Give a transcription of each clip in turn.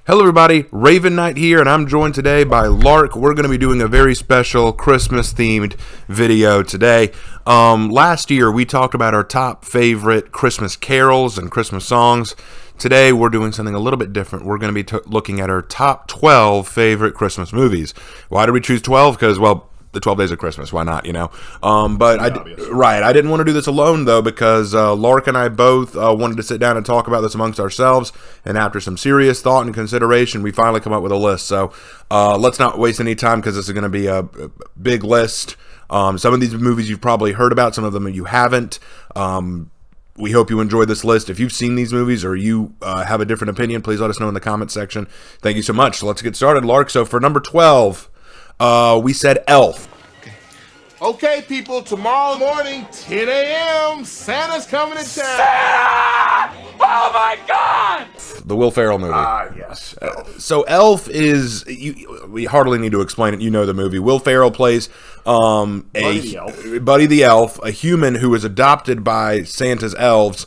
Hello everybody, Raven Knight here, and I'm joined today by Lark. We're going to be doing a very special Christmas-themed video today. Last year, we talked about our top favorite Christmas carols and Christmas songs. Today, we're doing something a little bit different. We're going to be looking at our top 12 favorite Christmas movies. Why did we choose 12? Because, well, the 12 days of Christmas, why not, you know? I didn't want to do this alone, though, because Lark and I both wanted to sit down and talk about this amongst ourselves, and after some serious thought and consideration, we finally come up with a list. So let's not waste any time, because this is going to be a big list. Some of these movies you've probably heard about, some of them you haven't. We hope you enjoy this list. If you've seen these movies or you have a different opinion, please let us know in the comment section. Thank you so much. Let's get started, Lark. So for number 12... we said Elf. Okay, people, tomorrow morning, 10 a.m., Santa's coming to town. Santa! Oh my God! The Will Ferrell movie. Yes. So Elf is, we hardly need to explain it. You know the movie. Will Ferrell plays Buddy the Elf, a human who is adopted by Santa's elves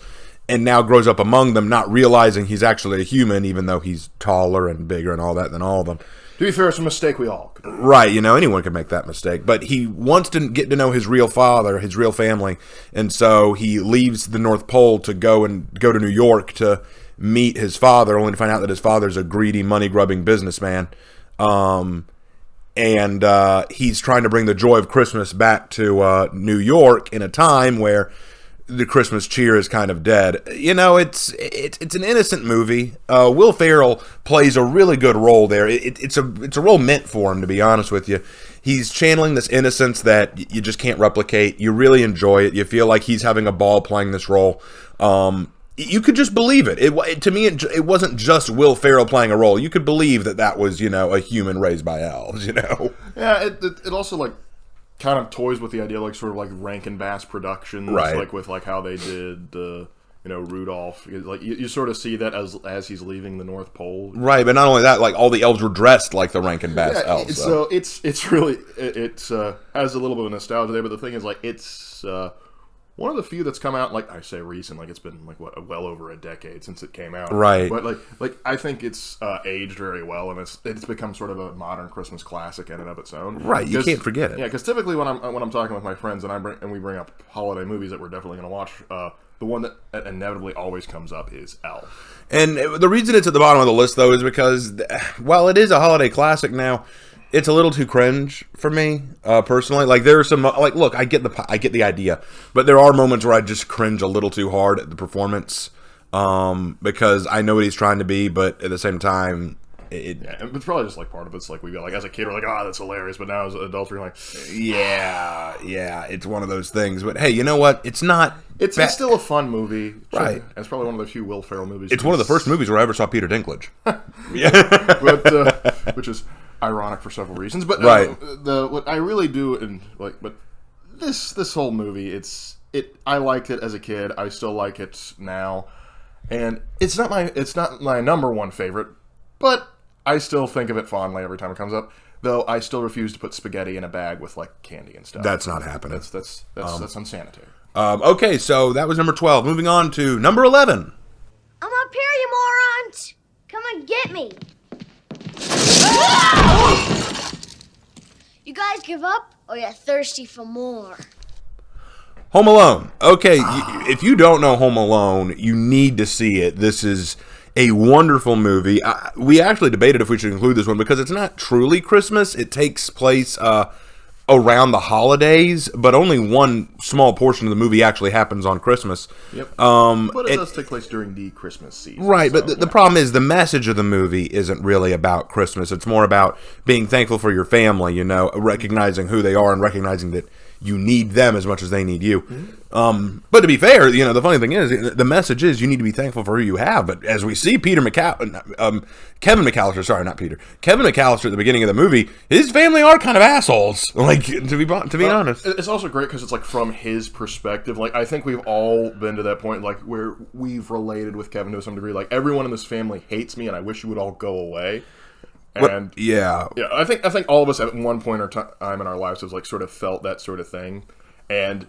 and now grows up among them, not realizing he's actually a human, even though he's taller and bigger and all that than all of them. To be fair, it's a mistake we all could. Right, you know, anyone can make that mistake. But he wants to get to know his real father, his real family, and so he leaves the North Pole to go to New York to meet his father, only to find out that his father's a greedy, money-grubbing businessman. And he's trying to bring the joy of Christmas back to New York in a time where the Christmas cheer is kind of dead. You know, it's an innocent movie. Will Ferrell plays a really good role there. It's a role meant for him, to be honest with you. He's channeling this innocence that you just can't replicate. You really enjoy it. You feel like he's having a ball playing this role. You could just believe it. To me, it wasn't just Will Ferrell playing a role. You could believe that was, you know, a human raised by elves, you know? Yeah, it also, like, kind of toys with the idea, like sort of like Rankin Bass Productions, right? Like with like how they did, Rudolph. Like you sort of see that as he's leaving the North Pole, right? But not only that, like all the elves were dressed like the Rankin Bass elves. So it's really has a little bit of nostalgia there. But the thing is, like, it's one of the few that's come out, like I say recent, like it's been like well over a decade since it came out, right? But like I think it's aged very well, and it's become sort of a modern Christmas classic in and of its own, right? You can't forget it. Yeah, because typically when I'm talking with my friends and we bring up holiday movies that we're definitely going to watch, the one that inevitably always comes up is Elf. And the reason it's at the bottom of the list, though, is because while it is a holiday classic now, it's a little too cringe for me, personally. Like, there are some, like, look, I get the idea, but there are moments where I just cringe a little too hard at the performance, because I know what he's trying to be, but at the same time, it's probably just like part of it's like we got, like, as a kid, we're like, that's hilarious, but now as adults, we're like, yeah, it's one of those things. But hey, you know what? It's not. It's still a fun movie, right? It's probably one of the few Will Ferrell movies. It's one of the first movies where I ever saw Peter Dinklage. Yeah, but which is ironic for several reasons, but right. What I really do but this whole movie, I liked it as a kid. I still like it now, and it's not my number one favorite, but I still think of it fondly every time it comes up. Though I still refuse to put spaghetti in a bag with like candy and stuff. That's not happening. That's unsanitary. Okay, so that was number 12. Moving on to number 11. I'm up here, you morons! Come and get me! You guys give up, or you're thirsty for more? Home Alone. Okay, if you don't know Home Alone, you need to see it. This is a wonderful movie. We actually debated if we should include this one because it's not truly Christmas. It takes place around the holidays, but only one small portion of the movie actually happens on Christmas. Yep. But it does take place during the Christmas season. Right, so, but the problem is the message of the movie isn't really about Christmas. It's more about being thankful for your family, you know, recognizing who they are and recognizing that you need them as much as they need you. Mm-hmm. But to be fair, you know, the funny thing is, the message is you need to be thankful for who you have. But as we see, Kevin McAllister at the beginning of the movie, his family are kind of assholes. Like, to be honest, it's also great because it's like from his perspective. Like, I think we've all been to that point, like where we've related with Kevin to some degree. Like, everyone in this family hates me, and I wish you would all go away. And yeah, I think all of us at one point or time in our lives have like sort of felt that sort of thing, and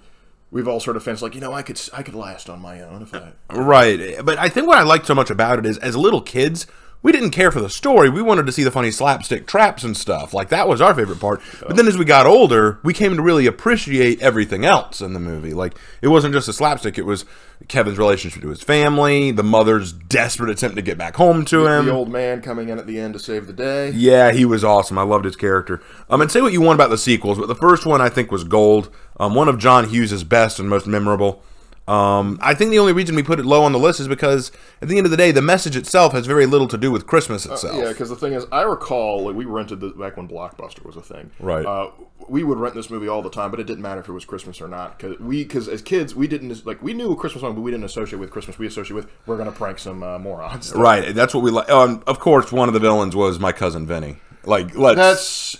we've all sort of felt like, you know, I could last on my own if I right. But I think what I liked so much about it is, as little kids, we didn't care for the story. We wanted to see the funny slapstick traps and stuff. Like, that was our favorite part. But then as we got older, we came to really appreciate everything else in the movie. Like, it wasn't just a slapstick. It was Kevin's relationship to his family, the mother's desperate attempt to get back home to him. The old man coming in at the end to save the day. Yeah, he was awesome. I loved his character. And say what you want about the sequels, but the first one I think was gold. One of John Hughes' best and most memorable. I think the only reason we put it low on the list is because at the end of the day, the message itself has very little to do with Christmas itself. Yeah, because the thing is, I recall, like, we rented this back when Blockbuster was a thing. Right. We would rent this movie all the time, but it didn't matter if it was Christmas or not. Because as kids, we didn't, like, we knew a Christmas song, but we didn't associate with Christmas. We associated with, we're going to prank some morons. Right. That's what we like. Of course, one of the villains was My Cousin Vinny. Like, what's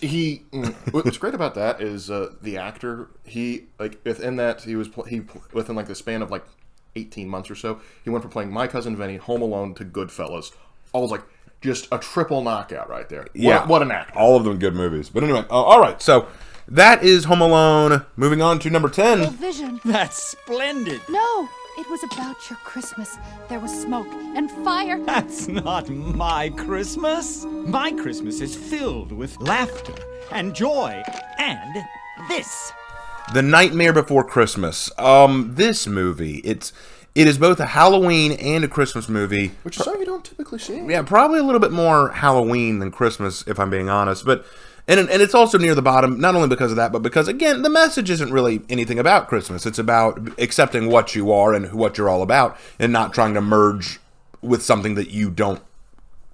great about that is the actor. He, like, within that, within like the span of like 18 months or so, he went from playing My Cousin Vinny, Home Alone, to Goodfellas. All was like just a triple knockout right there. Yeah, what an actor! All of them good movies. But anyway, all right. So that is Home Alone. Moving on to number 10. A vision. That's splendid. No, it was about your Christmas. There was smoke and fire. That's not my Christmas. My Christmas is filled with laughter and joy and this. The Nightmare Before Christmas. This movie, it is both a Halloween and a Christmas movie. Which is something you don't typically see. Yeah, probably a little bit more Halloween than Christmas, if I'm being honest. But and it's also near the bottom, not only because of that, but because, again, the message isn't really anything about Christmas. It's about accepting what you are and what you're all about, and not trying to merge with something that you don't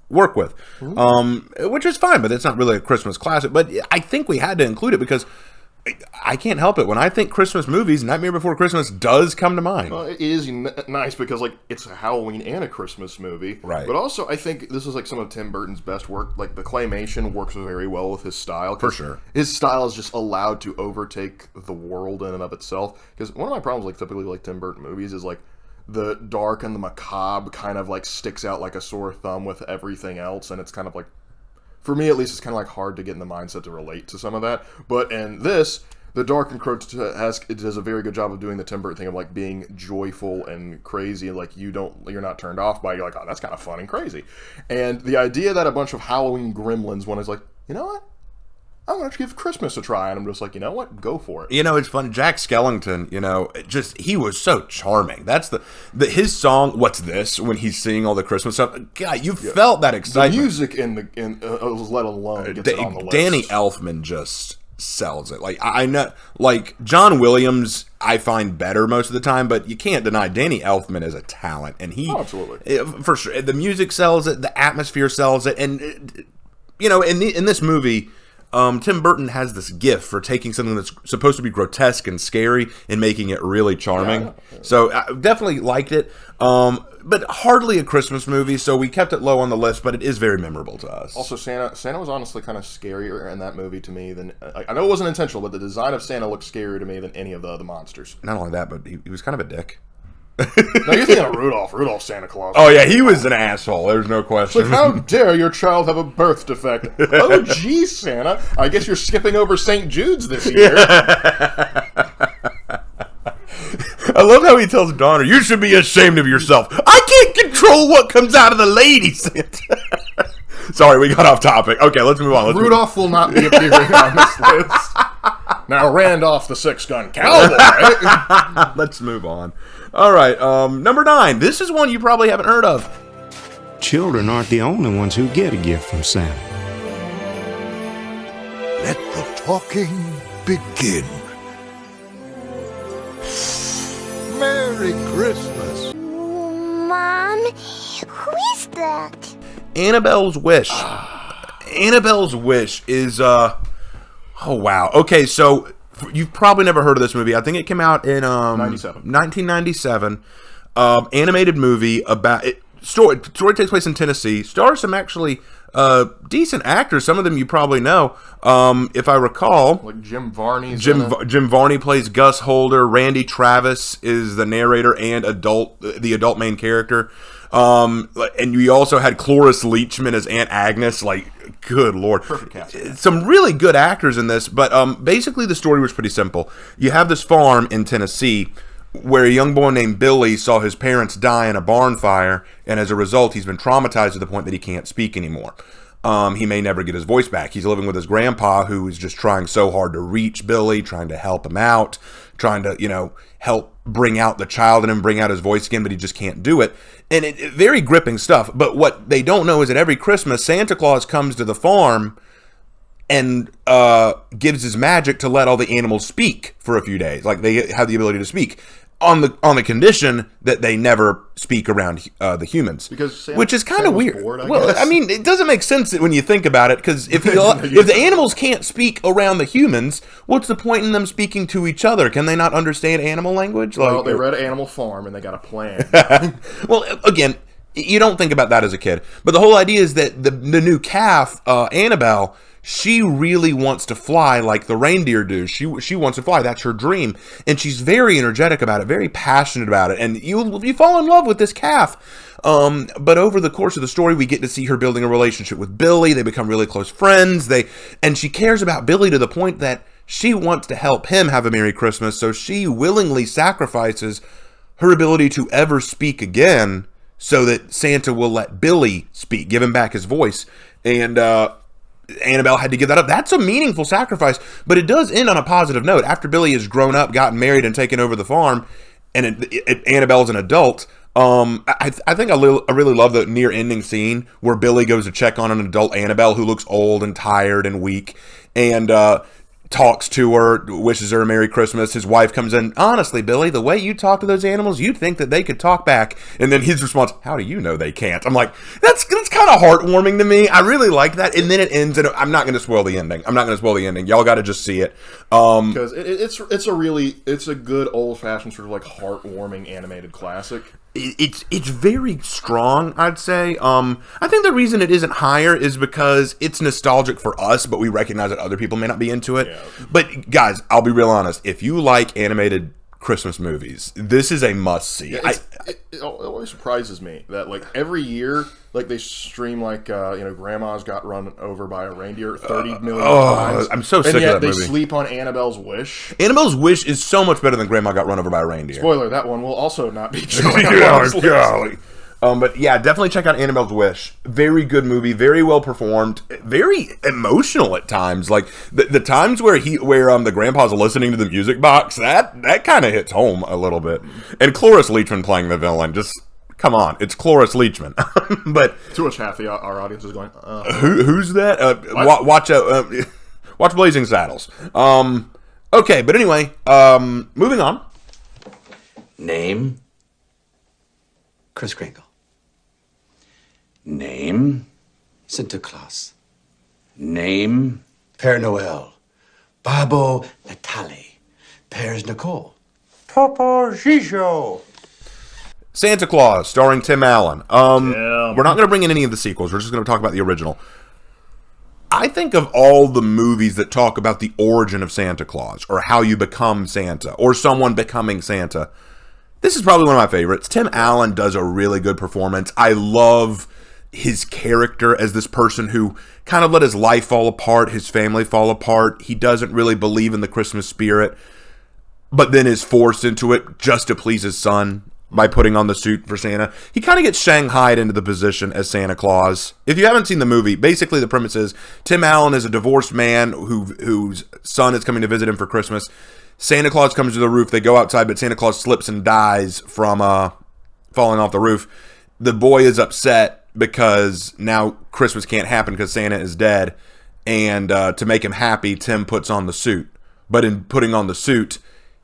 work with, which is fine. But it's not really a Christmas classic. But I think we had to include it because I can't help it. When I think Christmas movies, Nightmare Before Christmas does come to mind. Well, it is nice because, like, it's a Halloween and a Christmas movie. Right. But also, I think this is, like, some of Tim Burton's best work. Like, the claymation works very well with his style. For sure. His style is just allowed to overtake the world in and of itself. Because one of my problems, like, typically, like, Tim Burton movies is, like, the dark and the macabre kind of, like, sticks out like a sore thumb with everything else. And it's kind of, like, for me, at least, it's kind of like hard to get in the mindset to relate to some of that. But in this, the Dark and Grotesque does a very good job of doing the Tim Burton thing of, like, being joyful and crazy. Like, you're not turned off by it. You're like, oh, that's kind of fun and crazy. And the idea that a bunch of Halloween gremlins, one is like, you know what? I'm going to give Christmas a try. And I'm just like, you know what? Go for it. You know, it's fun. Jack Skellington, he was so charming. That's his song, What's This, when he's singing all the Christmas stuff. God, you felt that excitement. The music let alone gets it on the list. Danny Elfman just sells it. Like, I know, like, John Williams I find better most of the time, but you can't deny Danny Elfman is a talent. And absolutely. For sure, the music sells it, the atmosphere sells it. And, in this movie, Tim Burton has this gift for taking something that's supposed to be grotesque and scary and making it really charming. Yeah. So I definitely liked it, but hardly a Christmas movie, so we kept it low on the list, but it is very memorable to us. Also, Santa was honestly kind of scarier in that movie to me than... I know it wasn't intentional, but the design of Santa looked scarier to me than any of the other monsters. Not only that, but he was kind of a dick. No, you're thinking of Rudolph. Rudolph Santa Claus. Oh, yeah, he was an asshole. There's no question. Like, how dare your child have a birth defect? Oh, geez, Santa. I guess you're skipping over St. Jude's this year. I love how he tells Donner, you should be ashamed of yourself. I can't control what comes out of the lady, Santa. Sorry, we got off topic. Okay, let's move on. Rudolph will not be appearing on this list. Now, Randolph the Six-Gun Cowboy. Let's move on. All right, number 9. This is one you probably haven't heard of. Children aren't the only ones who get a gift from Santa. Let the talking begin. Merry Christmas. Mom, who is that? Annabelle's Wish. Annabelle's Wish is, oh, wow. Okay, so you've probably never heard of this movie. I think it came out in 1997. Animated movie about it. Story takes place in Tennessee. Stars some actually decent actors. Some of them you probably know. If I recall, like Jim Varney. Jim Varney plays Gus Holder. Randy Travis is the narrator and the adult main character. And we also had Cloris Leachman as Aunt Agnes. Like, good Lord. Perfect cast. Some really good actors in this, but basically the story was pretty simple. You have this farm in Tennessee where a young boy named Billy saw his parents die in a barn fire, and as a result, he's been traumatized to the point that he can't speak anymore. He may never get his voice back. He's living with his grandpa, who is just trying so hard to reach Billy, trying to help him out, trying to, help bring out the child in him, bring out his voice again, but he just can't do it. And very gripping stuff. But what they don't know is that every Christmas, Santa Claus comes to the farm and gives his magic to let all the animals speak for a few days. Like, they have the ability to speak on the condition that they never speak around the humans, which is kind of weird. Bored, well, I mean, it doesn't make sense when you think about it, because if the animals can't speak around the humans, what's the point in them speaking to each other? Can they not understand animal language? Well, they read Animal Farm and they got a plan. Well, again, you don't think about that as a kid, but the whole idea is that the new calf, Annabelle, she really wants to fly like the reindeer do. She wants to fly. That's her dream. And she's very energetic about it, very passionate about it. And you fall in love with this calf. But over the course of the story, we get to see her building a relationship with Billy. They become really close friends. And she cares about Billy to the point that she wants to help him have a Merry Christmas. So she willingly sacrifices her ability to ever speak again so that Santa will let Billy speak, give him back his voice. And, Annabelle had to give that up. That's a meaningful sacrifice, but it does end on a positive note. After Billy has grown up, gotten married, and taken over the farm, and Annabelle's an adult, I think I really love the near-ending scene where Billy goes to check on an adult Annabelle who looks old and tired and weak, and talks to her, wishes her a Merry Christmas. His wife comes in, honestly, Billy, the way you talk to those animals, you'd think that they could talk back. And then his response, how do you know they can't? I'm like, that's kind of heartwarming to me. I really like that. And then it ends, and I'm not going to spoil the ending. Y'all got to just see it. Because it's a good old-fashioned sort of like heartwarming animated classic. It's very strong, I'd say. I think the reason it isn't higher is because it's nostalgic for us, but we recognize that other people may not be into it. Yeah. But guys, I'll be real honest. If you like animated Christmas movies, this is a must-see. Yeah, it always surprises me that like every year, like they stream like Grandma's got run over by a reindeer 30 million times. I'm so sick of that movie. And yet they sleep on Annabelle's Wish. Annabelle's Wish is so much better than Grandma Got Run Over by a Reindeer. Spoiler: that one will also not be true. Golly. But yeah, definitely check out Annabelle's Wish. Very good movie, very well performed, very emotional at times. Like the times where the grandpa's listening to the music box, that kind of hits home a little bit. And Cloris Leachman playing the villain, just come on, it's Cloris Leachman. But to which half our audience is going, who's that? Watch Blazing Saddles. Okay, but anyway, moving on. Name? Kris Kringle. Name? Sinterklaas. Name? Père Noël. Babo Natale. Père Nicole. Papa Gijo. Santa Claus, starring Tim Allen. We're not going to bring in any of the sequels. We're just going to talk about the original. I think of all the movies that talk about the origin of Santa Claus, or how you become Santa, or someone becoming Santa, this is probably one of my favorites. Tim Allen does a really good performance. I love his character as this person who kind of let his life fall apart, his family fall apart. He doesn't really believe in the Christmas spirit, but then is forced into it just to please his son by putting on the suit for Santa. He kind of gets shanghaied into the position as Santa Claus. If you haven't seen the movie, basically the premise is Tim Allen is a divorced man whose son is coming to visit him for Christmas. Santa Claus comes to the roof. They go outside, but Santa Claus slips and dies from falling off the roof. The boy is upset because now Christmas can't happen because Santa is dead. And to make him happy, Tim puts on the suit. But in putting on the suit,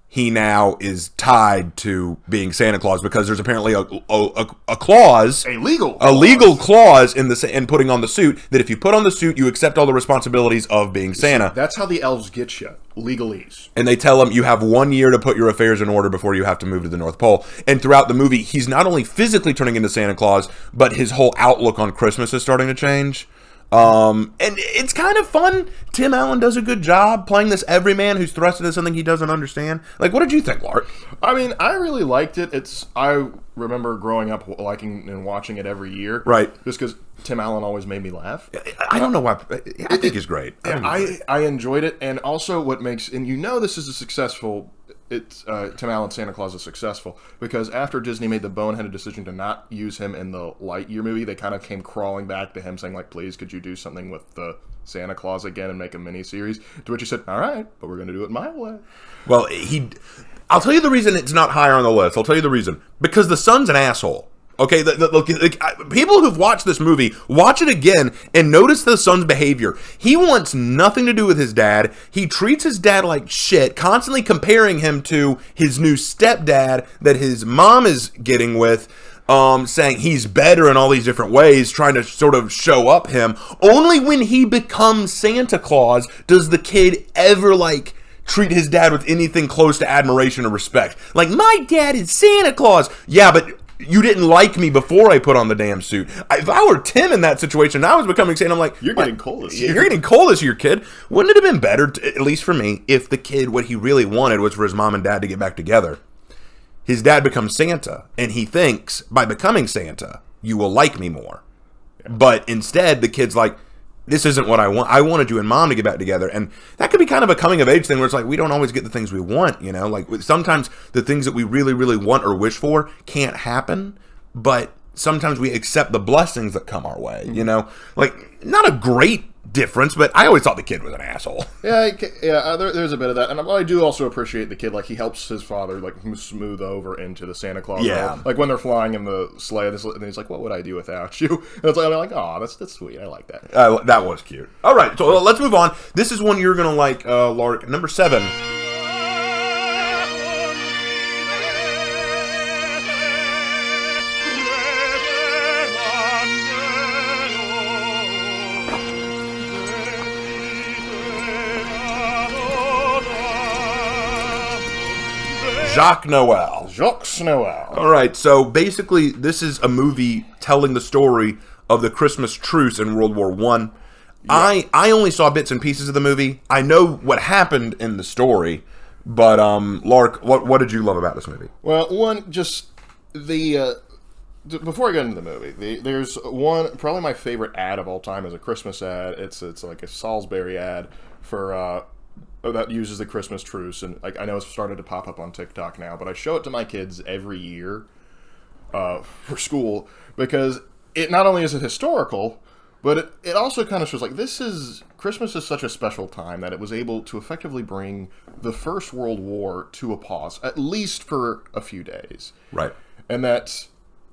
he now is tied to being Santa Claus because there's apparently a clause, a legal clause in putting on the suit that if you put on the suit, you accept all the responsibilities of being Santa. That's how the elves get you, legalese. And they tell him you have 1 year to put your affairs in order before you have to move to the North Pole. And throughout the movie, he's not only physically turning into Santa Claus, but his whole outlook on Christmas is starting to change. And it's kind of fun. Tim Allen does a good job playing this everyman who's thrust into something he doesn't understand. Like, what did you think, Lark? I mean, I really liked it. I remember growing up liking and watching it every year. Right. Just because Tim Allen always made me laugh. I don't know why. I think he's great. I enjoyed it. And also what makes, and this is a successful Tim Allen's Santa Claus is successful, because after Disney made the boneheaded decision to not use him in the Lightyear movie, they kind of came crawling back to him saying, like, please, could you do something with the Santa Claus again and make a miniseries? To which he said, all right, but we're going to do it my way. Well, I'll tell you the reason it's not higher on the list. I'll tell you the reason. Because the son's an asshole. Okay, people who've watched this movie, watch it again and notice the son's behavior. He wants nothing to do with his dad. He treats his dad like shit, constantly comparing him to his new stepdad that his mom is getting with, saying he's better in all these different ways, trying to sort of show up him. Only when he becomes Santa Claus does the kid ever, like, treat his dad with anything close to admiration or respect. Like, my dad is Santa Claus. Yeah, but you didn't like me before I put on the damn suit. If I were Tim in that situation, I was becoming Santa. I'm like, you're getting cold this year. You're getting cold this year, kid. Wouldn't it have been better, at least for me, if the kid, what he really wanted was for his mom and dad to get back together? His dad becomes Santa, and he thinks, by becoming Santa, you will like me more. Yeah. But instead, the kid's like, this isn't what I want. I wanted you and mom to get back together. And that could be kind of a coming of age thing where it's like, we don't always get the things we want, you know? Like, sometimes the things that we really, really want or wish for can't happen, but sometimes we accept the blessings that come our way, you know? Like, not a great difference, but I always thought the kid was an asshole. Yeah, there's a bit of that. And I do also appreciate the kid, like, he helps his father, like, smooth over into the Santa Claus role. Like, when they're flying in the sleigh, and he's like, what would I do without you? And it's like, I'm like, oh, that's sweet. I like that. That was cute. All right, so let's move on. This is one you're going to like, Lark. Number 7. Jacques Noel. All right, so basically, this is a movie telling the story of the Christmas truce in World War I. Yeah. I only saw bits and pieces of the movie. I know what happened in the story, but Lark, what did you love about this movie? Well, one, just the before I get into the movie, there's one, probably my favorite ad of all time is a Christmas ad. It's like a Salisbury ad for that uses the Christmas truce, and like I know it's started to pop up on TikTok now, but I show it to my kids every year for school, because it not only is it historical, but it also kind of shows like Christmas is such a special time that it was able to effectively bring the First World War to a pause, at least for a few days. Right. And that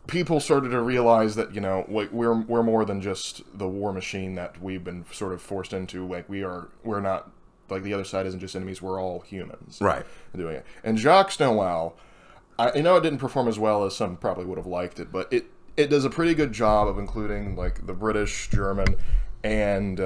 people started to realize that, you know, we're more than just the war machine that we've been sort of forced into. Like we're not, like, the other side isn't just enemies, we're all humans. Right. Doing it. And Jacques Noel, I know it didn't perform as well as some probably would have liked it, but it does a pretty good job of including, like, the British, German, and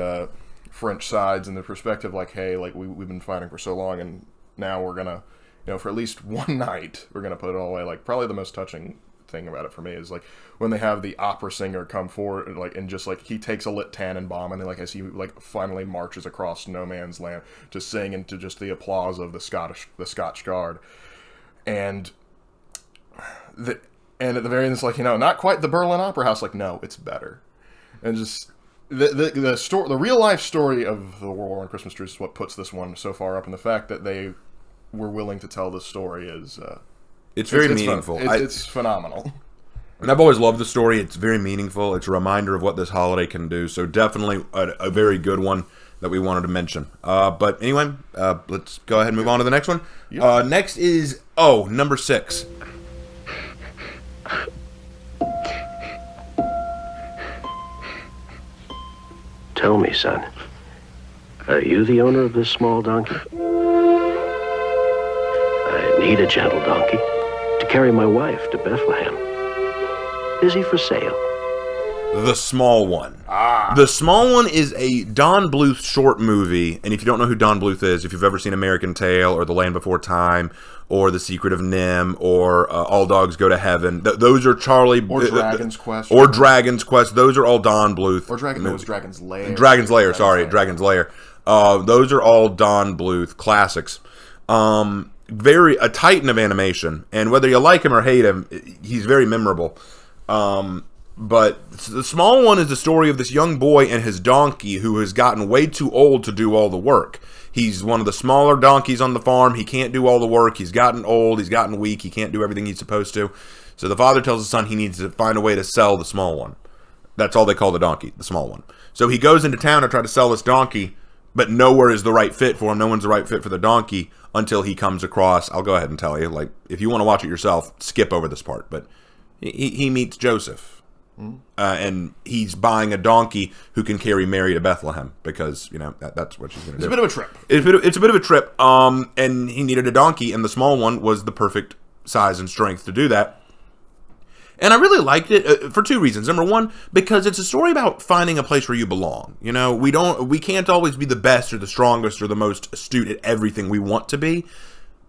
French sides in the perspective, like, hey, like, we've been fighting for so long, and now we're gonna, you know, for at least one night, we're gonna put it all away. Like, probably the most touching thing about it for me is, like, when they have the opera singer come forward, and just, like, he takes a lit Tannenbaum, and then, like, as he, like, finally marches across no man's land to sing into just the applause of the Scotch Guard. And at the very end, it's like, you know, not quite the Berlin Opera House, like, no, it's better. And just the real life story of the World War I Christmas truce is what puts this one so far up, and the fact that they were willing to tell this story is it's very meaningful. It's phenomenal. And I've always loved the story. It's very meaningful. It's a reminder of what this holiday can do. So definitely a very good one that we wanted to mention. But anyway, let's go ahead and move on to the next one. Yep. Next is, number 6. Tell me, son, are you the owner of this small donkey? I need a gentle donkey to carry my wife to Bethlehem. Is he for sale? The Small One. The Small One is a Don Bluth short movie, and if you don't know who Don Bluth is, if you've ever seen American Tail, or The Land Before Time, or The Secret of Nim, or All Dogs Go to Heaven, those are Charlie... Or Dragon's Quest. Or Dragon's Quest. Those are all Don Bluth. Or Dragon's Lair. Dragon's Lair, Dragon's Lair. Those are all Don Bluth classics. A titan of animation, and whether you like him or hate him, he's very memorable. But The Small One is the story of this young boy and his donkey who has gotten way too old to do all the work. He's one of the smaller donkeys on the farm. He can't do all the work. He's gotten old. He's gotten weak. He can't do everything he's supposed to. So the father tells his son he needs to find a way to sell the small one. That's all they call the donkey, the small one. So he goes into town to try to sell this donkey, but nowhere is the right fit for him. No one's the right fit for the donkey until he comes across, I'll go ahead and tell you, like, if you want to watch it yourself, skip over this part, but he meets Joseph. And he's buying a donkey who can carry Mary to Bethlehem because, you know, that's what she's going to do. It's a bit of a trip. It's a bit of a trip. And he needed a donkey, and the small one was the perfect size and strength to do that. And I really liked it for two reasons. Number one, because it's a story about finding a place where you belong. You know, we can't always be the best or the strongest or the most astute at everything we want to be.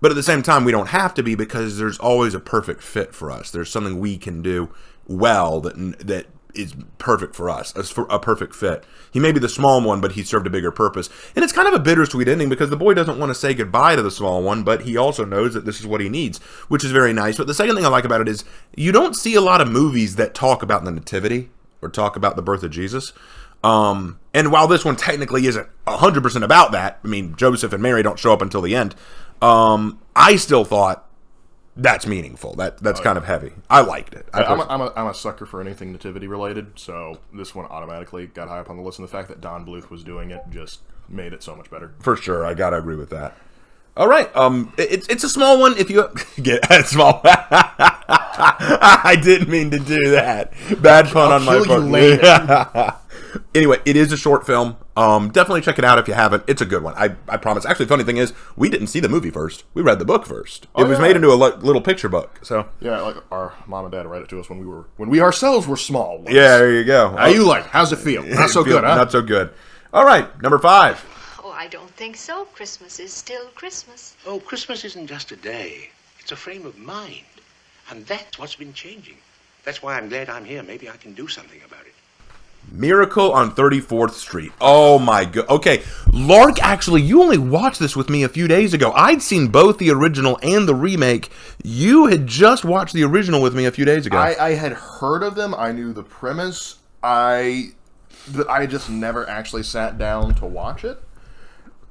But at the same time, we don't have to be, because there's always a perfect fit for us. There's something we can do well that is perfect for us, a perfect fit. He may be the small one, but he served a bigger purpose. And it's kind of a bittersweet ending, because the boy doesn't want to say goodbye to the small one, but he also knows that this is what he needs, which is very nice. But the second thing I like about it is you don't see a lot of movies that talk about the nativity or talk about the birth of Jesus. And while this one technically isn't 100% about that, I mean, Joseph and Mary don't show up until the end, I still thought that's meaningful. That's kind of heavy. I liked it. I'm a sucker for anything nativity related, so this one automatically got high up on the list, and the fact that Don Bluth was doing it just made it so much better. For sure, I gotta agree with that. All right, it's a small one. If you get small, I didn't mean to do that. Bad fun on my part. Anyway, it is a short film. Definitely check it out if you haven't. It's a good one. I promise. Actually, the funny thing is, we didn't see the movie first. We read the book first. It was made into a little picture book. So yeah, like our mom and dad read it to us when we ourselves were small. Yeah, there you go. How you like? How's it feel? Not so good, huh? Not so good. All right, number 5. Oh, I don't think so. Christmas is still Christmas. Oh, Christmas isn't just a day. It's a frame of mind. And that's what's been changing. That's why I'm glad I'm here. Maybe I can do something about it. Miracle on 34th Street. Oh my god. Okay, Lark, actually, you only watched this with me a few days ago. I'd seen both the original and the remake. You had just watched the original with me a few days ago. I had heard of them. I knew the premise. I just never actually sat down to watch it.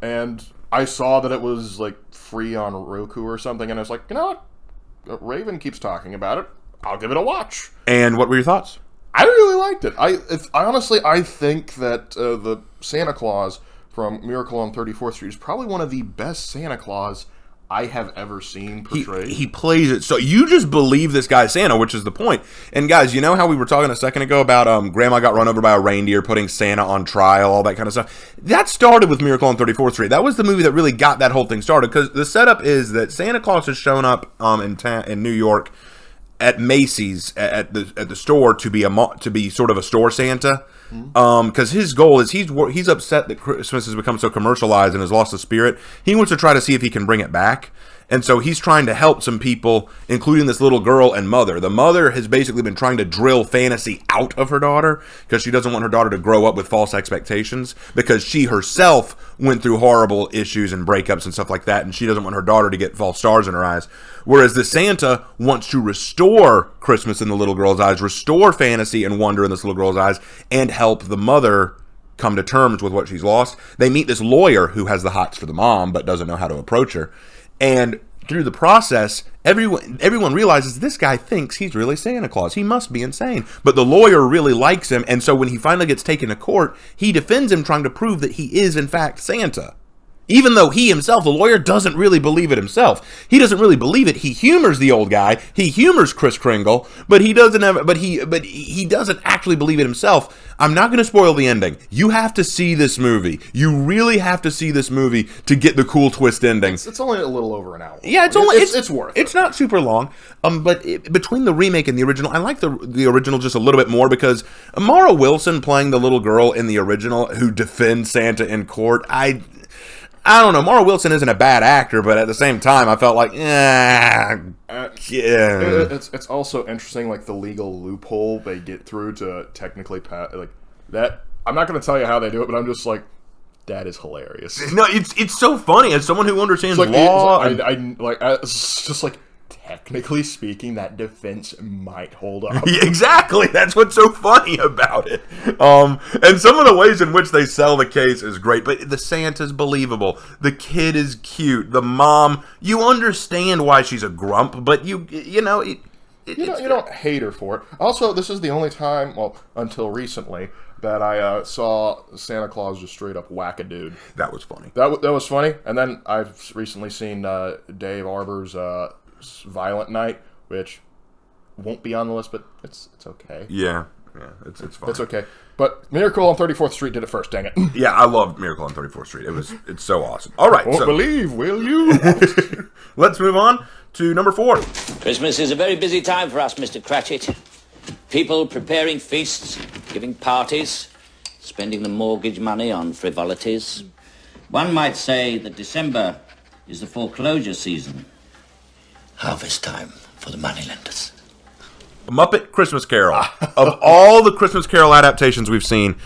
And I saw that it was like free on Roku or something, and I was like, you know what? Raven keeps talking about it. I'll give it a watch. And what were your thoughts? I really liked it. I think that the Santa Claus from Miracle on 34th Street is probably one of the best Santa Claus I have ever seen portrayed. He plays it. So you just believe this guy's Santa, which is the point. And guys, you know how we were talking a second ago about Grandma got run over by a reindeer, putting Santa on trial, all that kind of stuff? That started with Miracle on 34th Street. That was the movie that really got that whole thing started, because the setup is that Santa Claus has shown up in New York at Macy's at the store to be sort of a store Santa, because his goal is he's upset that Christmas has become so commercialized and has lost the spirit. He wants to try to see if he can bring it back. And so he's trying to help some people, including this little girl and mother. The mother has basically been trying to drill fantasy out of her daughter, because she doesn't want her daughter to grow up with false expectations, because she herself went through horrible issues and breakups and stuff like that, and she doesn't want her daughter to get false stars in her eyes. Whereas the Santa wants to restore Christmas in the little girl's eyes, restore fantasy and wonder in this little girl's eyes, and help the mother come to terms with what she's lost. They meet this lawyer who has the hots for the mom but doesn't know how to approach her. And through the process, everyone realizes this guy thinks he's really Santa Claus. He must be insane. But the lawyer really likes him, and so when he finally gets taken to court, he defends him, trying to prove that he is in fact Santa. Even though he himself, the lawyer, doesn't really believe it himself. He doesn't really believe it. He humors the old guy. He humors Kris Kringle, but he doesn't actually believe it himself. I'm not going to spoil the ending. You have to see this movie. You really have to see this movie to get the cool twist ending. It's only a little over an hour. Yeah, it's worth it. It's not super long. But between the remake and the original, I like the original just a little bit more, because Mara Wilson playing the little girl in the original who defends Santa in court, I don't know. Mara Wilson isn't a bad actor, but at the same time, I felt like, yeah. It's also interesting, like the legal loophole they get through to technically like that. I'm not going to tell you how they do it, but I'm just like, that is hilarious. No, it's so funny as someone who understands like, law. It's just like, technically speaking, that defense might hold up. Yeah, exactly. That's what's so funny about it. And some of the ways in which they sell the case is great. But the Santa's believable. The kid is cute. The mom, you understand why she's a grump, but you know, you don't hate her for it. Also, this is the only time, well, until recently, that I saw Santa Claus just straight up whack a dude. That was funny. That was funny. And then I've recently seen Dave Arbor's Violent Night, which won't be on the list, but it's okay. Yeah, it's fine. It's okay. But Miracle on 34th Street did it first, dang it. Yeah, I love Miracle on 34th Street. It's so awesome. All right. Won't believe, will you? Let's move on to number 4. Christmas is a very busy time for us, Mr. Cratchit. People preparing feasts, giving parties, spending the mortgage money on frivolities. One might say that December is the foreclosure season. Harvest time for the moneylenders. Muppet Christmas Carol. Of all the Christmas Carol adaptations we've seen,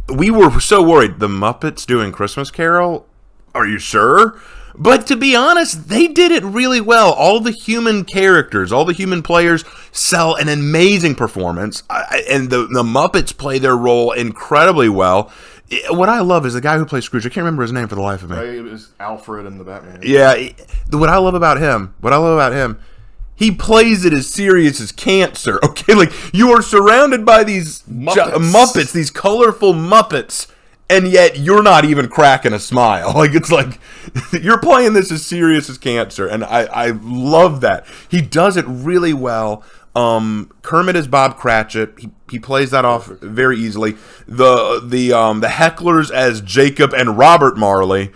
we were so worried. The Muppets doing Christmas Carol? Are you sure? But to be honest, they did it really well. All the human characters, all the human players sell an amazing performance, and the Muppets play their role incredibly well. What I love is the guy who plays Scrooge. I can't remember his name for the life of me. It was Alfred in the Batman. Yeah, what I love about him, he plays it as serious as cancer. Okay, like you are surrounded by these Muppets, these colorful Muppets, and yet you're not even cracking a smile. Like it's like you're playing this as serious as cancer, and I love that. He does it really well. Kermit is Bob Cratchit. He plays that off very easily. The hecklers as Jacob and Robert Marley.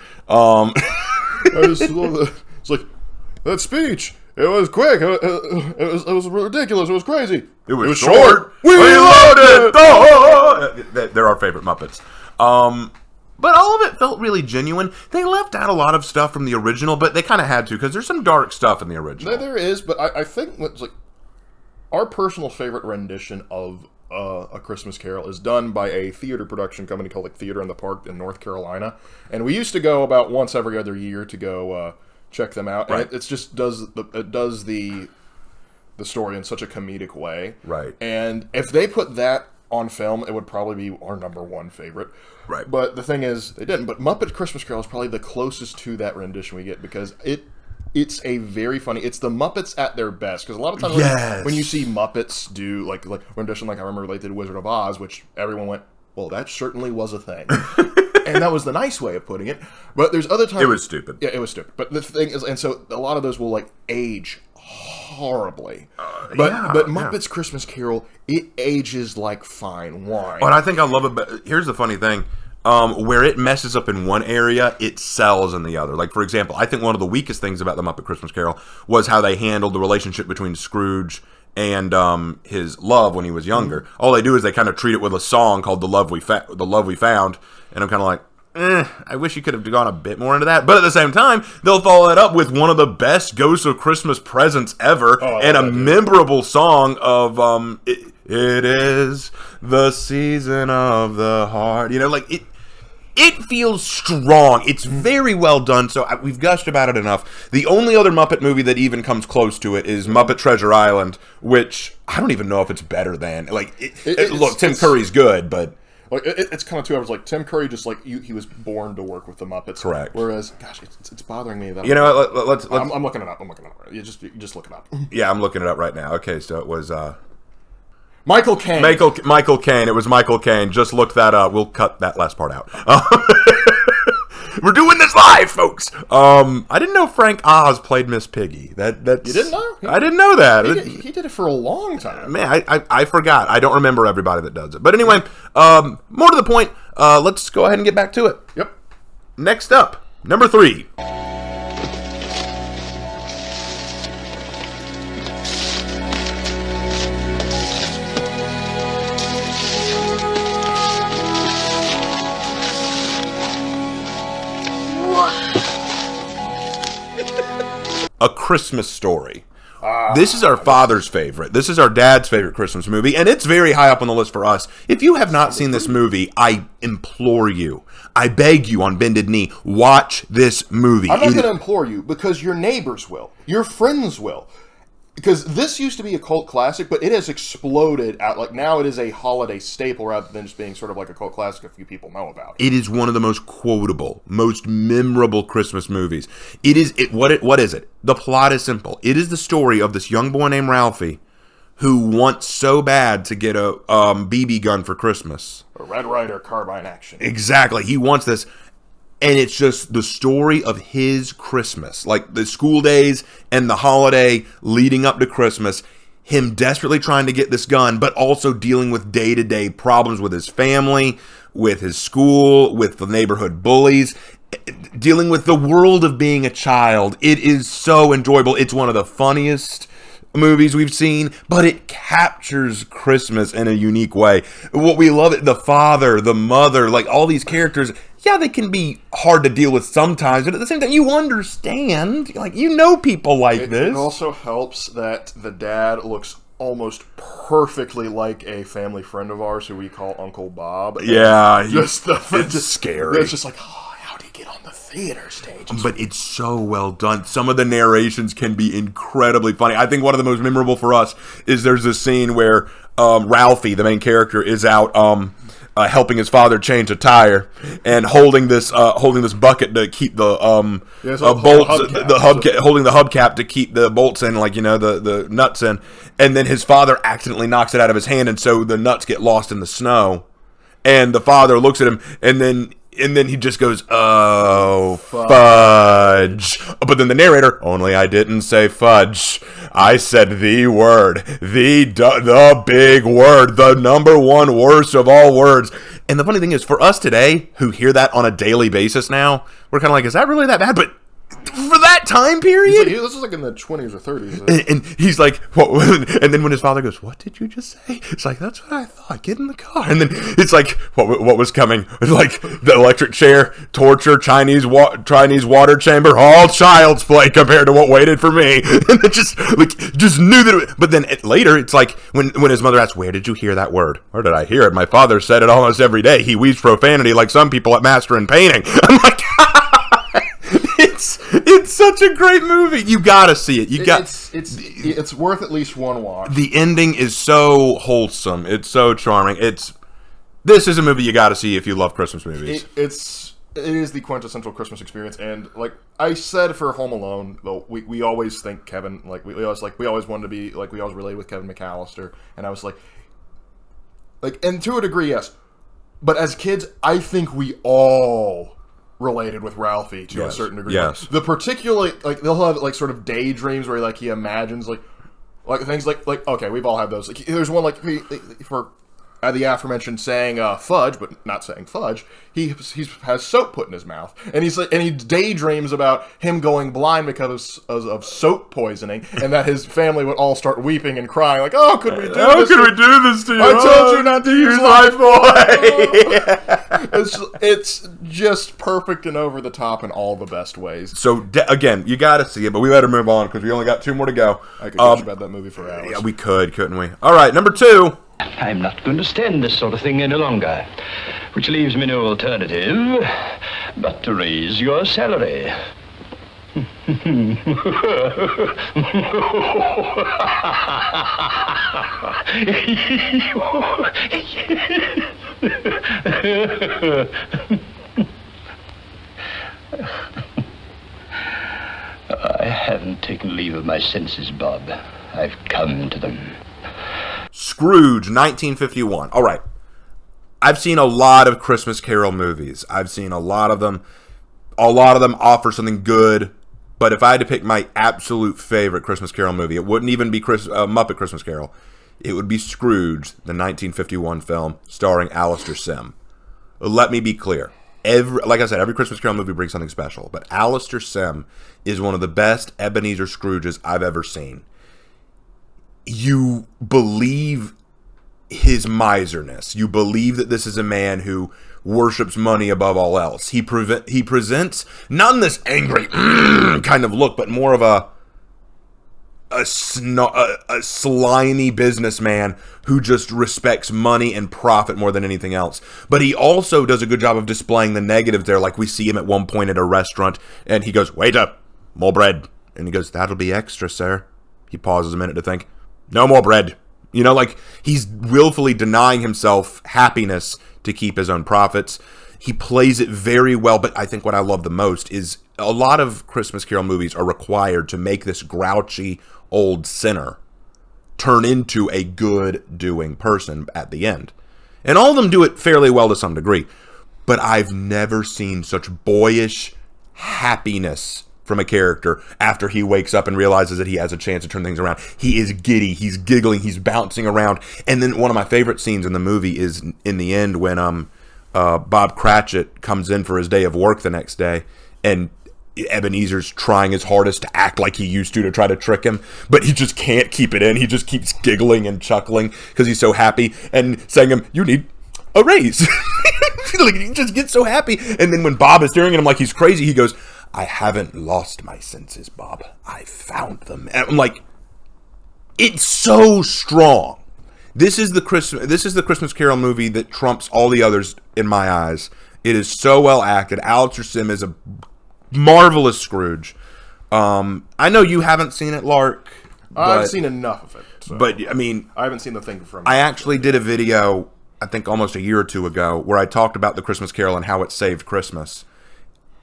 It's like that speech. It was quick. It was ridiculous. It was crazy. It was short. We loved it. They're our favorite Muppets. But all of it felt really genuine. They left out a lot of stuff from the original, but they kind of had to because there's some dark stuff in the original. There is, but I think what's like our personal favorite rendition of A Christmas Carol is done by a theater production company called like Theater in the Park in North Carolina, and we used to go about once every other year to go check them out. Right. And it just does the story in such a comedic way. Right. And if they put that on film, it would probably be our number one favorite. Right. But the thing is, they didn't. But Muppet Christmas Carol is probably the closest to that rendition we get because it's a very funny. It's the Muppets at their best because a lot of times when you see Muppets do like rendition, like I remember they did Wizard of Oz, which everyone went, well, that certainly was a thing. And that was the nice way of putting it. But there's other times... It was stupid. Yeah, it was stupid. But the thing is... And so a lot of those will, like, age horribly. But Muppets Christmas Carol, it ages like fine wine. But I think I love it. But here's the funny thing. Where it messes up in one area, it sells in the other. Like, for example, I think one of the weakest things about the Muppet Christmas Carol was how they handled the relationship between Scrooge and his love when he was younger. All they do is they kind of treat it with a song called "The Love We Found," and I'm kind of like, I wish you could have gone a bit more into that. But at the same time, they'll follow that up with one of the best Ghosts of Christmas Presents ever, and a memorable song of "It Is the Season of the Heart." You know, like it. It feels strong. It's very well done, so we've gushed about it enough. The only other Muppet movie that even comes close to it is Muppet Treasure Island, which I don't even know if it's better than. Like, look, Tim Curry's good, but... Like it's kind of two hours. Like Tim Curry, just like he was born to work with the Muppets. Correct. Whereas, gosh, it's bothering me that let's I'm looking it up. You just look it up. Yeah, I'm looking it up right now. Okay, so it was Michael Caine. Michael Caine. It was Michael Caine. Just look that up. We'll cut that last part out. We're doing this live, folks. I didn't know Frank Oz played Miss Piggy. That's you didn't know? I didn't know that. He did it for a long time. Man, I forgot. I don't remember everybody that does it. But anyway, more to the point. Let's go ahead and get back to it. Yep. Next up, number 3. A Christmas Story. This is our father's favorite. This is our dad's favorite Christmas movie, and it's very high up on the list for us. If you have not seen this movie, I implore you, I beg you on bended knee, watch this movie. I'm not going to implore you because your neighbors will, your friends will. because this used to be a cult classic, but it has exploded out. Like, now it is a holiday staple rather than just being sort of like a cult classic a few people know about. It is one of the most quotable, most memorable Christmas movies. What is it? The plot is simple. It is the story of this young boy named Ralphie who wants so bad to get a BB gun for Christmas. A Red Ryder carbine action. Exactly. He wants this. And it's just the story of his Christmas, like the school days and the holiday leading up to Christmas, him desperately trying to get this gun, but also dealing with day-to-day problems with his family, with his school, with the neighborhood bullies, dealing with the world of being a child. It is so enjoyable. It's one of the funniest movies we've seen, but it captures Christmas in a unique way. What we love it, the father, the mother, like all these characters, yeah, they can be hard to deal with sometimes, but at the same time, you understand. Like, you know people like this. It also helps that the dad looks almost perfectly like a family friend of ours who we call Uncle Bob. Yeah, it's scary. It's just like, oh, how'd he get on the theater stage? But it's so well done. Some of the narrations can be incredibly funny. I think one of the most memorable for us is there's this scene where Ralphie, the main character, is out helping his father change a tire and holding this bucket to keep the bolts, holding the hubcap to keep the bolts in, like, the nuts in. And then his father accidentally knocks it out of his hand, and so the nuts get lost in the snow. And the father looks at him, and then he just goes, "Oh, fudge." But then the narrator, "Only I didn't say fudge. I said the word, the big word, the number one worst of all words." And the funny thing is, for us today, who hear that on a daily basis now, we're kind of like, is that really that bad? But for that time period, this was like in the 20s or 30s. And he's like, what? And then when his father goes, "What did you just say?" It's like, "That's what I thought. Get in the car." And then it's like, what was coming? Like the electric chair, torture, Chinese water chamber, all child's play compared to what waited for me. And it just knew that. But then later, it's like when his mother asks, "Where did you hear that word?" "Where did I hear it? My father said it almost every day. He weaves profanity like some people at Master in Painting." I'm like, It's such a great movie. You gotta see it. It's worth at least one watch. The ending is so wholesome. It's so charming. This is a movie you gotta see if you love Christmas movies. It is the quintessential Christmas experience, and like I said for Home Alone, though, we always think Kevin, like we always wanted to be like, we always relate with Kevin McAllister, and I was like, and to a degree, yes, but as kids, I think we all related with Ralphie to a certain degree. Yes. The particularly, like, they'll have like sort of daydreams where he imagines like things like okay, we've all had those. Like, there's one for the aforementioned saying fudge, but not saying fudge. He has soap put in his mouth, and he daydreams about him going blind because of soap poisoning, and that his family would all start weeping and crying, like, "Oh, could we do this? Could we do this to you? I told you not to use Lifebuoy." It's just perfect and over the top in all the best ways. So again, you got to see it, but we better move on because we only got 2 more to go. I could talk about that movie for hours. Yeah, we could, couldn't we? All right, number 2. I'm not going to stand this sort of thing any longer, which leaves me no alternative but to raise your salary. I haven't taken leave of my senses, Bob. I've come to them. Scrooge, 1951. All right. I've seen a lot of Christmas Carol movies. I've seen a lot of them. A lot of them offer something good. But if I had to pick my absolute favorite Christmas Carol movie, it wouldn't even be Muppet Christmas Carol. It would be Scrooge, the 1951 film starring Alistair Sim. Let me be clear. Like I said, every Christmas Carol movie brings something special. But Alistair Sim is one of the best Ebenezer Scrooges I've ever seen. You believe his miserness. You believe that this is a man who worships money above all else. He presents not in this angry kind of look, but more of a slimy businessman who just respects money and profit more than anything else. But he also does a good job of displaying the negatives there. Like we see him at one point at a restaurant, and he goes, "Waiter, more bread." And he goes, "That'll be extra, sir." He pauses a minute to think. No more bread. You know, like, he's willfully denying himself happiness to keep his own profits. He plays it very well, but I think what I love the most is a lot of Christmas Carol movies are required to make this grouchy old sinner turn into a good-doing person at the end. And all of them do it fairly well to some degree. But I've never seen such boyish happiness from a character after he wakes up and realizes that he has a chance to turn things around. He is giddy, he's giggling, he's bouncing around. And then one of my favorite scenes in the movie is in the end when Bob Cratchit comes in for his day of work the next day, and Ebenezer's trying his hardest to act like he used to try to trick him, but he just can't keep it in. He just keeps giggling and chuckling because he's so happy and saying to him, you need a raise. Like, he just gets so happy. And then when Bob is staring at him like he's crazy, he goes, I haven't lost my senses, Bob. I found them. And I'm like, it's so strong. This is the Christmas Carol movie that trumps all the others in my eyes. It is so well acted. Alistair Sim is a marvelous Scrooge. I know you haven't seen it, Lark. I've seen enough of it. So. But, I mean, I haven't seen the thing from... I actually did a video, I think almost a year or two ago, where I talked about the Christmas Carol and how it saved Christmas.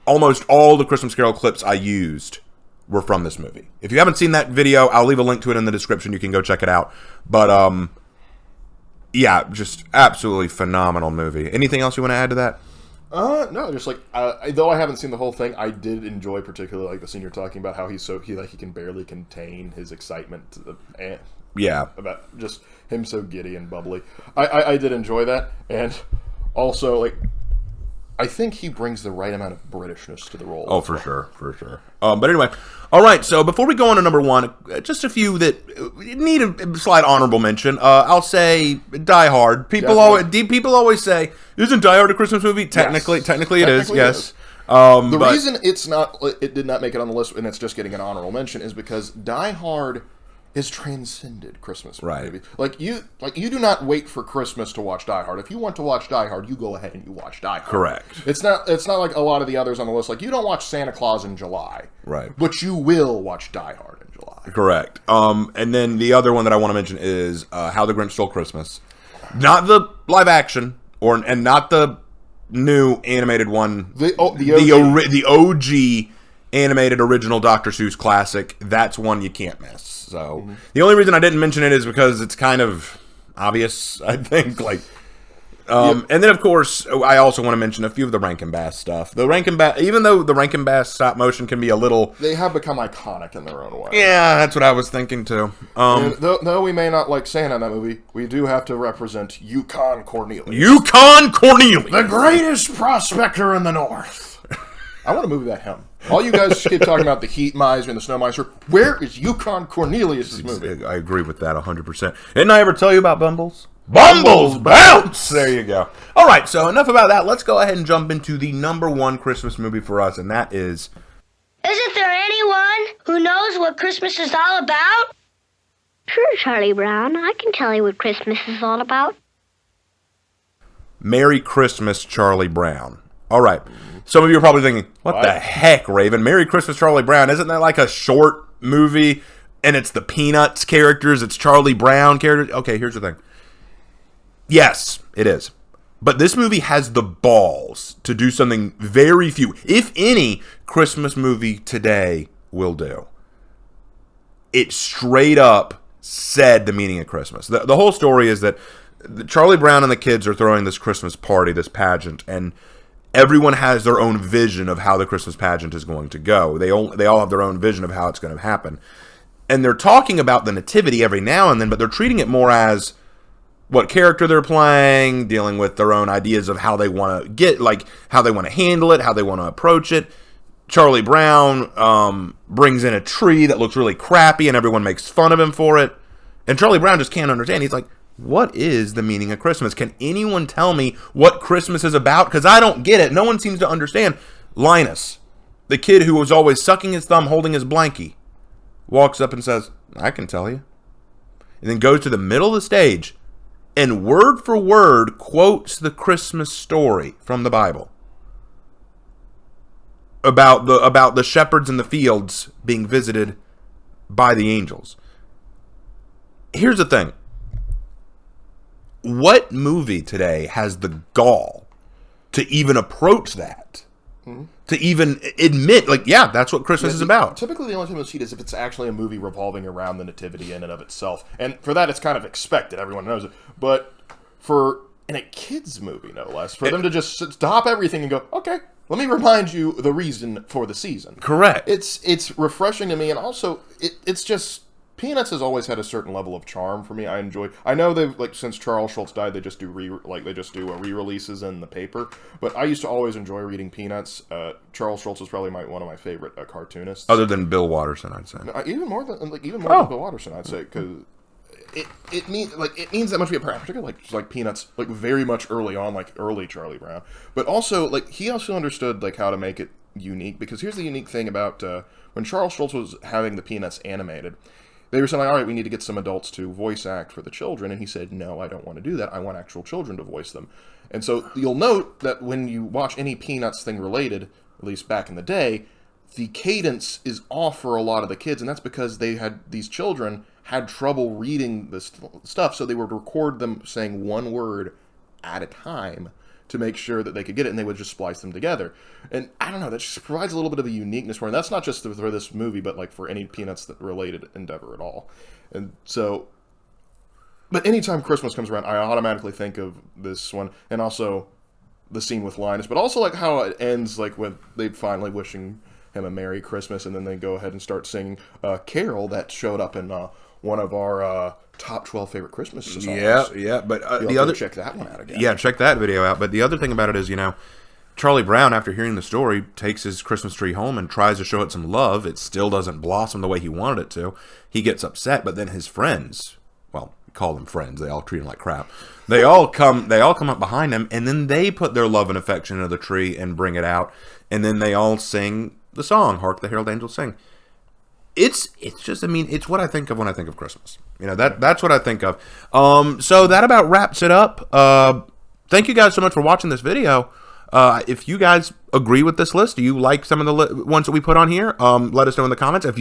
Almost all the Christmas Carol clips I used were from this movie. If you haven't seen that video, I'll leave a link to it in the description. You can go check it out. But, yeah, just absolutely phenomenal movie. Anything else you want to add to that? No, just like though I haven't seen the whole thing, I did enjoy particularly like the scene you're talking about, how he can barely contain his excitement to the about just him so giddy and bubbly. I did enjoy that, and also like I think he brings the right amount of Britishness to the role. Oh, for sure. But anyway, all right. So before we go on to number one, just a few that need a slight honorable mention. I'll say Die Hard. People always say, "Isn't Die Hard a Christmas movie?" Technically it is. Yes. The reason it did not make it on the list, and it's just getting an honorable mention, is because Die Hard has transcended Christmas movie. Like you do not wait for Christmas to watch Die Hard. If you want to watch Die Hard, you go ahead and you watch Die Hard. Correct. It's not like a lot of the others on the list. Like, you don't watch Santa Claus in July. Right. But you will watch Die Hard in July. Correct. And then the other one that I want to mention is How the Grinch Stole Christmas. Not the live action and not the new animated one. The OG animated original Dr. Seuss classic. That's one you can't miss. So the only reason I didn't mention it is because it's kind of obvious, I think. Like, and then of course I also want to mention a few of the Rankin Bass stuff. The Rankin Bass, even though the Rankin Bass stop motion can be a little, they have become iconic in their own way. Yeah, that's what I was thinking too. Though we may not like Santa in that movie, we do have to represent Yukon Cornelius. The greatest prospector in the North. I want a movie about him. All you guys keep talking about the Heat Miser and the Snow Miser. Where is Yukon Cornelius' movie? I agree with that 100%. Didn't I ever tell you about Bumbles? Bumbles bounce! There you go. All right, so enough about that. Let's go ahead and jump into the number one Christmas movie for us, and that is... Isn't there anyone who knows what Christmas is all about? Sure, Charlie Brown. I can tell you what Christmas is all about. Merry Christmas, Charlie Brown. All right. Some of you are probably thinking, what the heck, Raven? Merry Christmas, Charlie Brown. Isn't that like a short movie? And it's the Peanuts characters. It's Charlie Brown characters. Okay, here's the thing. Yes, it is. But this movie has the balls to do something very few, if any, Christmas movie today will do. It straight up said the meaning of Christmas. The whole story is that Charlie Brown and the kids are throwing this Christmas party, this pageant, and everyone has their own vision of how the Christmas pageant is going to go. They all have their own vision of how it's going to happen. And they're talking about the nativity every now and then, but they're treating it more as what character they're playing, dealing with their own ideas of how they want to get, like how they want to handle it, how they want to approach it. Charlie Brown brings in a tree that looks really crappy and everyone makes fun of him for it. And Charlie Brown just can't understand. He's like, what is the meaning of Christmas? Can anyone tell me what Christmas is about? Because I don't get it. No one seems to understand. Linus, the kid who was always sucking his thumb, holding his blankie, walks up and says, I can tell you. And then goes to the middle of the stage and word for word quotes the Christmas story from the Bible about the shepherds in the fields being visited by the angels. here's the thing. What movie today has the gall to even approach that? To even admit, like, yeah, that's what Christmas is about. Typically, the only time you'll see it is if it's actually a movie revolving around the nativity in and of itself. And for that, it's kind of expected. Everyone knows it. But in a kid's movie, no less, for them to just stop everything and go, okay, let me remind you the reason for the season. Correct. It's refreshing to me, and also, it's just... Peanuts has always had a certain level of charm for me. I know they've, like, since Charles Schultz died, they just do re-releases in the paper. But I used to always enjoy reading Peanuts. Charles Schultz is probably one of my favorite cartoonists. Other than Bill Watterson, I'd say. Even more than Bill Watterson, I'd say, because it means that much to me, particularly like Peanuts, like very much early on, like early Charlie Brown. But also, like, he also understood like how to make it unique, because here's the unique thing about when Charles Schultz was having the Peanuts animated. They were saying, all right, we need to get some adults to voice act for the children. And he said, no, I don't want to do that. I want actual children to voice them. And so you'll note that when you watch any Peanuts thing related, at least back in the day, the cadence is off for a lot of the kids. And that's because these children had trouble reading this stuff. So they would record them saying one word at a time to make sure that they could get it, and they would just splice them together. And I don't know, that just provides a little bit of a uniqueness for it. And that's not just for this movie, but like for any Peanuts related endeavor at all. And so, but anytime Christmas comes around, I automatically think of this one, and also the scene with Linus, but also like how it ends, like with they finally wishing him a Merry Christmas, and then they go ahead and start singing Carol that showed up in one of our top 12 favorite Christmas songs. Yeah, but the other check that one out again. Yeah, check that video out. But the other thing about it is, Charlie Brown, after hearing the story, takes his Christmas tree home and tries to show it some love. It still doesn't blossom the way he wanted it to. He gets upset, but then his friends, well, call them friends, they all treat him like crap. They all come up behind him, and then they put their love and affection into the tree and bring it out, and then they all sing the song, Hark the Herald Angels Sing. It's just, it's what I think of when I think of Christmas. That's what I think of. So that about wraps it up. Thank you guys so much for watching this video. If you guys agree with this list, do you like some of the ones that we put on here? Let us know in the comments. If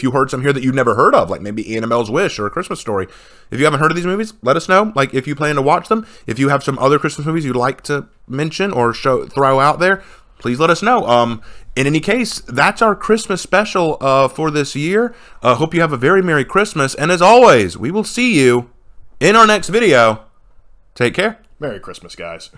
you heard some here that you've never heard of, like maybe Annabelle's Wish or A Christmas Story. If you haven't heard of these movies, let us know. Like if you plan to watch them. If you have some other Christmas movies you'd like to mention or throw out there, please let us know. In any case, that's our Christmas special for this year. Hope you have a very Merry Christmas. And as always, we will see you in our next video. Take care. Merry Christmas, guys.